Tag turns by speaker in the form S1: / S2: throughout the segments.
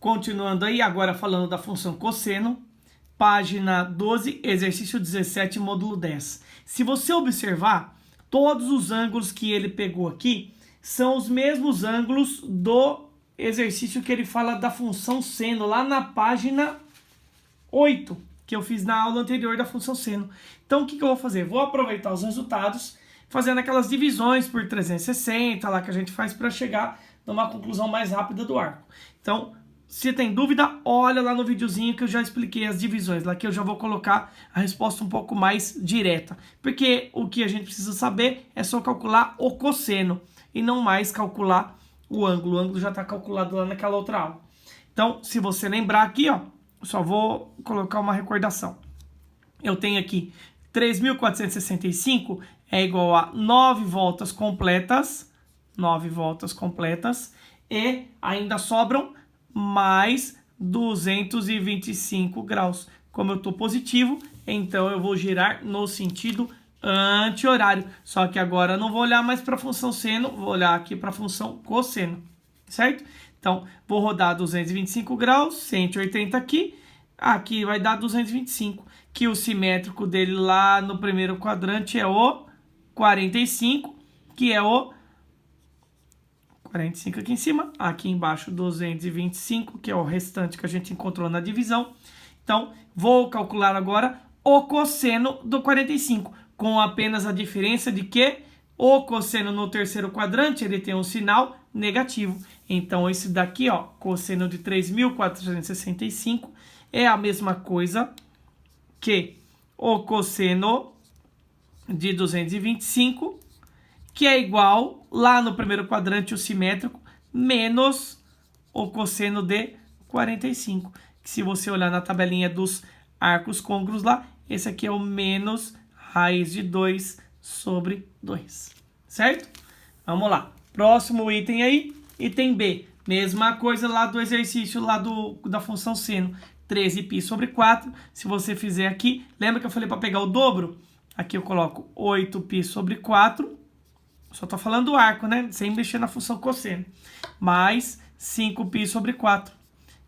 S1: Continuando aí, agora falando da função cosseno, página 12, exercício 17, módulo 10. Se você observar, todos os ângulos que ele pegou aqui são os mesmos ângulos do exercício que ele fala da função seno, lá na página 8, que eu fiz na aula anterior da função seno. Então, o que eu vou fazer? Vou aproveitar os resultados, fazendo aquelas divisões por 360, lá que a gente faz para chegar numa conclusão mais rápida do arco. Então, se tem dúvida, olha lá no videozinho que eu já expliquei as divisões, lá que eu já vou colocar a resposta um pouco mais direta. Porque o que a gente precisa saber é só calcular o cosseno e não mais calcular o ângulo. O ângulo já está calculado lá naquela outra aula. Então, se você lembrar aqui, ó, só vou colocar uma recordação. Eu tenho aqui 3.465 é igual a 9 voltas completas, 9 voltas completas, e ainda sobram mais 225 graus. Como eu estou positivo, então eu vou girar no sentido anti-horário. Só que agora eu não vou olhar mais para a função seno, vou olhar aqui para a função cosseno, certo? Então, vou rodar 225 graus, 180 aqui, aqui vai dar 225, que o simétrico dele lá no primeiro quadrante é o 45, que é o 45 aqui em cima, aqui embaixo 225, que é o restante que a gente encontrou na divisão. Então, vou calcular agora o cosseno do 45, com apenas a diferença de que o cosseno no terceiro quadrante, ele tem um sinal negativo. Então, esse daqui, ó, cosseno de 3.465, é a mesma coisa que o cosseno de 225, que é igual, lá no primeiro quadrante, o simétrico, menos o cosseno de 45. Que se você olhar na tabelinha dos arcos côncavos lá, esse aqui é o menos raiz de 2 sobre 2. Certo? Vamos lá. Próximo item aí, item B. Mesma coisa lá do exercício lá da função seno. 13π sobre 4. Se você fizer aqui, lembra que eu falei para pegar o dobro? Aqui eu coloco 8π sobre 4. Só estou falando do arco, né? Sem mexer na função cosseno. Mais 5π sobre 4.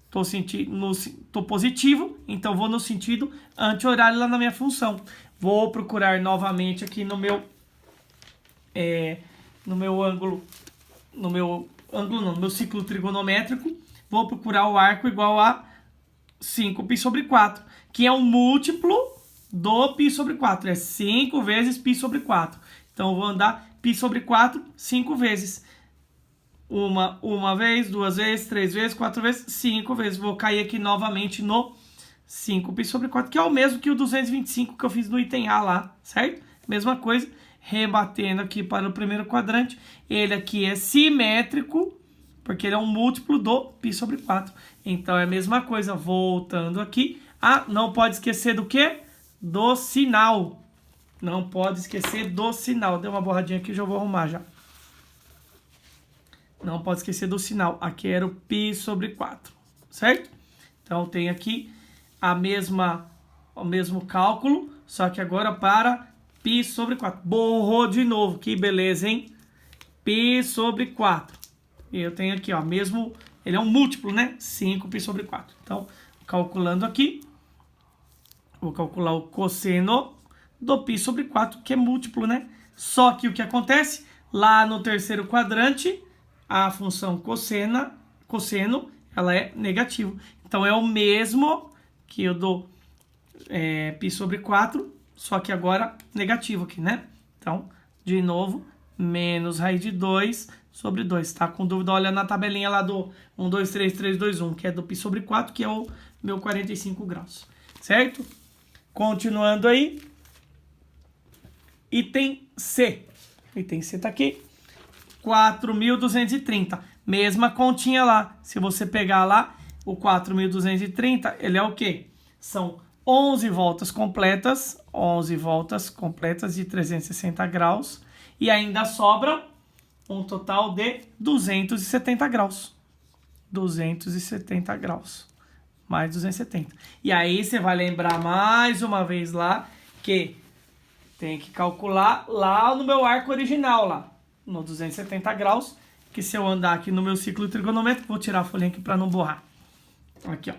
S1: Estou positivo, então vou no sentido anti-horário lá na minha função. Vou procurar novamente aqui no meu ciclo trigonométrico. Vou procurar o arco igual a 5π sobre 4, que é um múltiplo do π sobre 4. É 5 vezes π sobre 4. Então, eu vou andar π sobre 4 5 vezes. Uma vez, 2 vezes, 3 vezes, 4 vezes, 5 vezes. Vou cair aqui novamente no 5π sobre 4, que é o mesmo que o 225 que eu fiz no item A lá, certo? Mesma coisa, rebatendo aqui para o primeiro quadrante. Ele aqui é simétrico, porque ele é um múltiplo do π sobre 4. Então, é a mesma coisa, voltando aqui. Ah, não pode esquecer do quê? Do sinal. Não pode esquecer do sinal. Deu uma borradinha aqui, já vou arrumar já. Não pode esquecer do sinal. Aqui era o π sobre 4, certo? Então, tem aqui o mesmo cálculo, só que agora para π sobre 4. Borrou de novo, que beleza, hein? π sobre 4. E eu tenho aqui, ó, ele é um múltiplo, né? 5π sobre 4. Então, calculando aqui, vou calcular o cosseno do π sobre 4, que é múltiplo, né? Só que o que acontece? Lá no terceiro quadrante, a função cosseno, ela é negativo. Então, é o mesmo que eu dou π sobre 4, só que agora negativo aqui, né? Então, de novo, menos raiz de 2 sobre 2. Tá com dúvida? Olha na tabelinha lá do 1, 2, 3, 3, 2, 1, que é do π sobre 4, que é o meu 45 graus. Certo? Continuando aí. Item C. Item C tá aqui. 4.230. Mesma continha lá. Se você pegar lá, o 4.230, ele é o quê? São 11 voltas completas. 11 voltas completas de 360 graus. E ainda sobra um total de 270 graus. 270 graus. Mais 270. E aí você vai lembrar mais uma vez lá que tem que calcular lá no meu arco original, lá no 270 graus, que se eu andar aqui no meu ciclo trigonométrico, vou tirar a folhinha aqui para não borrar. Aqui, ó.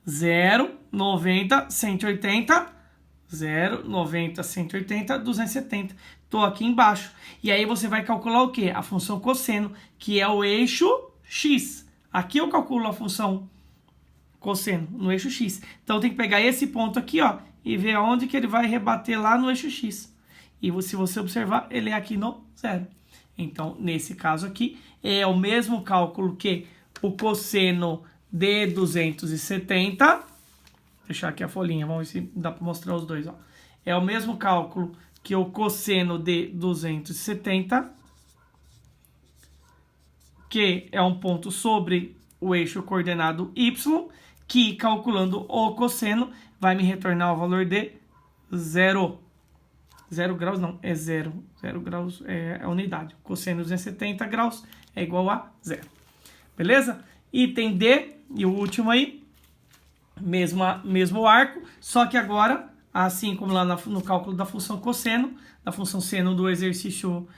S1: 0, 90, 180, 0, 90, 180, 270. Tô aqui embaixo. E aí você vai calcular o quê? A função cosseno, que é o eixo x. Aqui eu calculo a função cosseno, no eixo x. Então tem que pegar esse ponto aqui, ó, e ver aonde que ele vai rebater lá no eixo x. E se você observar, ele é aqui no 0. Então, nesse caso aqui, é o mesmo cálculo que o cosseno de 270. Vou deixar aqui a folhinha, vamos ver se dá para mostrar os dois, ó. É o mesmo cálculo que o cosseno de 270, que é um ponto sobre o eixo coordenado y, que calculando o cosseno vai me retornar o valor de 0. 0 graus não, é 0. 0 graus é a unidade. O cosseno de 270 graus é igual a 0. Beleza? Item D, e o último aí, mesmo arco, só que agora, assim como lá no cálculo da função cosseno, da função seno do exercício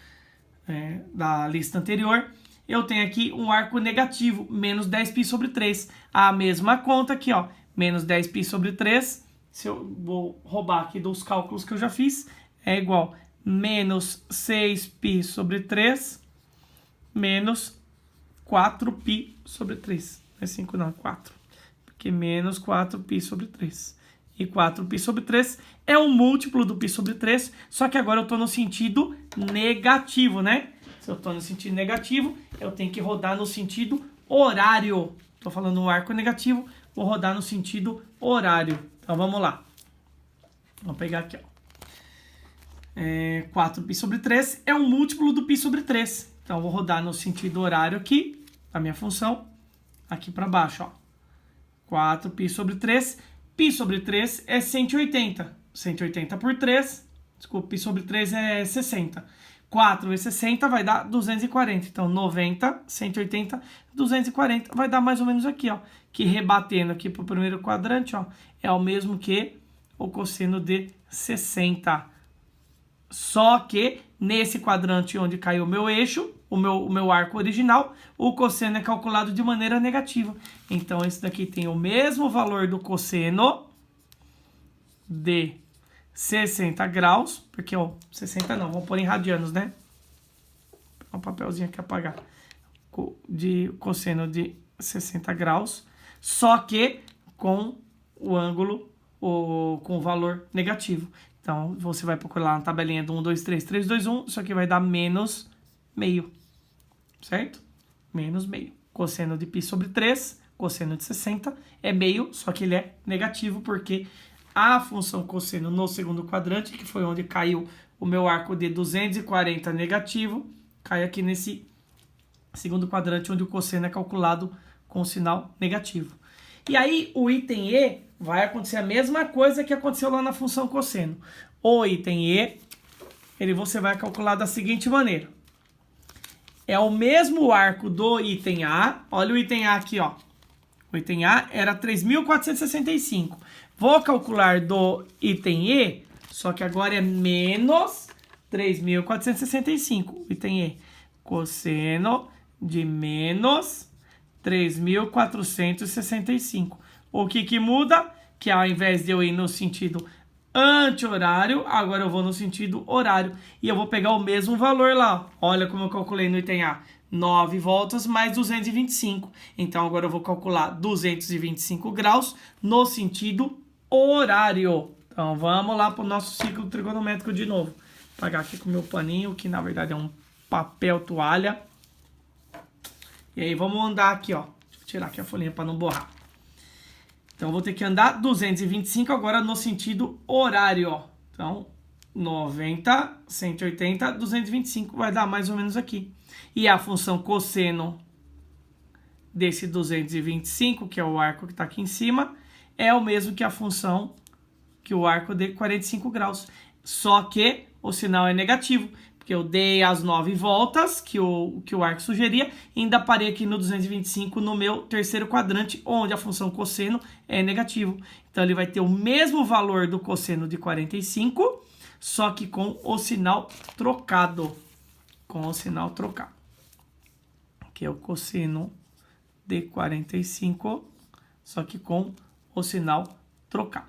S1: da lista anterior, eu tenho aqui um arco negativo, menos 10π sobre 3. A mesma conta aqui, ó, menos 10π sobre 3, se eu vou roubar aqui dos cálculos que eu já fiz, é igual a menos 6π sobre 3, menos 4π sobre 3. Não é 5 não, é 4. Porque menos 4π sobre 3. E 4π sobre 3 é um múltiplo do π sobre 3, só que agora eu estou no sentido negativo, né? Se eu estou no sentido negativo, eu tenho que rodar no sentido horário. Estou falando um arco negativo, vou rodar no sentido horário. Então vamos lá. Vamos pegar aqui, ó. 4π sobre 3 é um múltiplo do π sobre 3. Então eu vou rodar no sentido horário aqui, da minha função, aqui para baixo, ó. 4π sobre 3. π sobre 3 é 180. 180 por 3, desculpa, π sobre 3 é 60. 4 vezes 60 vai dar 240. Então, 90, 180, 240 vai dar mais ou menos aqui, ó. Que rebatendo aqui para o primeiro quadrante, ó, é o mesmo que o cosseno de 60. Só que nesse quadrante onde caiu o meu eixo, o meu arco original, o cosseno é calculado de maneira negativa. Então, esse daqui tem o mesmo valor do cosseno de 60 graus, porque, ó, 60 não, vamos pôr em radianos, né? Um papelzinho aqui apagar. De cosseno de 60 graus, só que com o ângulo, com o valor negativo. Então, você vai procurar lá na tabelinha do 1, 2, 3, 3, 2, 1, isso aqui vai dar menos meio, certo? Menos meio. Cosseno de π sobre 3, cosseno de 60, é meio, só que ele é negativo, porque a função cosseno no segundo quadrante, que foi onde caiu o meu arco de 240 negativo, cai aqui nesse segundo quadrante, onde o cosseno é calculado com o sinal negativo. E aí, o item E vai acontecer a mesma coisa que aconteceu lá na função cosseno. O item E, você vai calcular da seguinte maneira. É o mesmo arco do item A. Olha o item A aqui, ó. O item A era 3.465. Vou calcular do item E, só que agora é menos 3.465. Item E, cosseno de menos 3.465. O que muda? Que ao invés de eu ir no sentido anti-horário, agora eu vou no sentido horário. E eu vou pegar o mesmo valor lá. Olha como eu calculei no item A. 9 voltas mais 225. Então, agora eu vou calcular 225 graus no sentido horário. Então, vamos lá para o nosso ciclo trigonométrico de novo. Vou apagar aqui com o meu paninho, que na verdade é um papel toalha. E aí, vamos andar aqui, ó. Deixa eu tirar aqui a folhinha para não borrar. Então, eu vou ter que andar 225 agora no sentido horário, ó. Então, 90, 180, 225 vai dar mais ou menos aqui. E a função cosseno desse 225, que é o arco que está aqui em cima, é o mesmo que a função, que o arco de 45 graus. Só que o sinal é negativo, porque eu dei as 9 voltas que o arco sugeria, e ainda parei aqui no 225 no meu terceiro quadrante, onde a função cosseno é negativo. Então, ele vai ter o mesmo valor do cosseno de 45, só que com o sinal trocado. Com o sinal trocado. Que é o cosseno de 45, só que com o sinal trocado.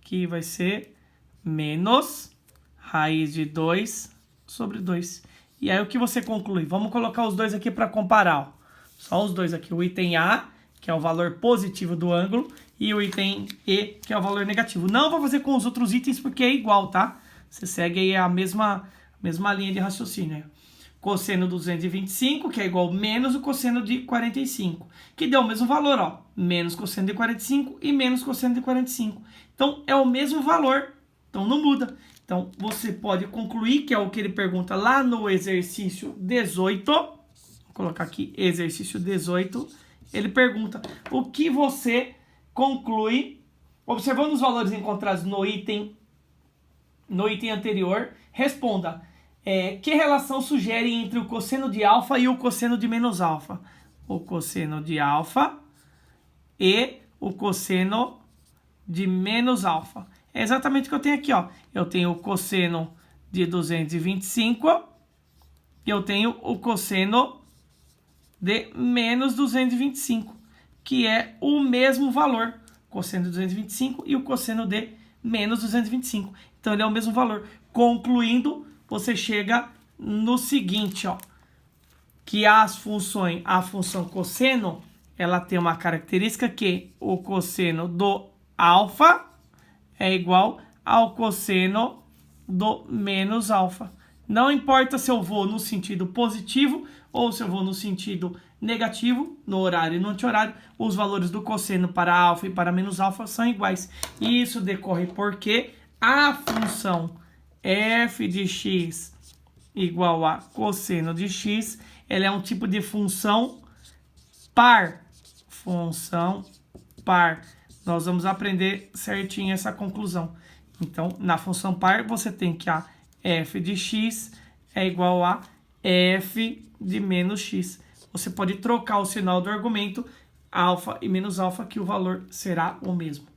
S1: Que vai ser menos raiz de 2 sobre 2. E aí o que você conclui? Vamos colocar os dois aqui para comparar. Ó. Só os dois aqui. O item A, que é o valor positivo do ângulo, e o item E, que é o valor negativo. Não vou fazer com os outros itens porque é igual, tá? Você segue aí a mesma linha de raciocínio. Cosseno do 225, que é igual menos o cosseno de 45, que deu o mesmo valor, ó, menos cosseno de 45 e menos cosseno de 45. Então, é o mesmo valor, então não muda. Então, você pode concluir, que é o que ele pergunta lá no exercício 18, vou colocar aqui, exercício 18, ele pergunta o que você conclui, observando os valores encontrados no item anterior, responda. Que relação sugere entre o cosseno de alfa e o cosseno de menos alfa? O cosseno de alfa e o cosseno de menos alfa. É exatamente o que eu tenho aqui, ó. Eu tenho o cosseno de 225 e eu tenho o cosseno de menos 225, que é o mesmo valor. Cosseno de 225 e o cosseno de menos 225. Então, ele é o mesmo valor. Concluindo, você chega no seguinte, ó, que a função cosseno, ela tem uma característica que o cosseno do alfa é igual ao cosseno do menos alfa. Não importa se eu vou no sentido positivo ou se eu vou no sentido negativo, no horário e no anti-horário, os valores do cosseno para alfa e para menos alfa são iguais. E isso decorre porque a função f de x igual a cosseno de x, ela é um tipo de função par. Função par. Nós vamos aprender certinho essa conclusão. Então, na função par, você tem que a f de x é igual a f de menos x. Você pode trocar o sinal do argumento, alfa e menos alfa, que o valor será o mesmo.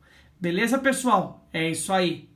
S1: Beleza, pessoal? É isso aí.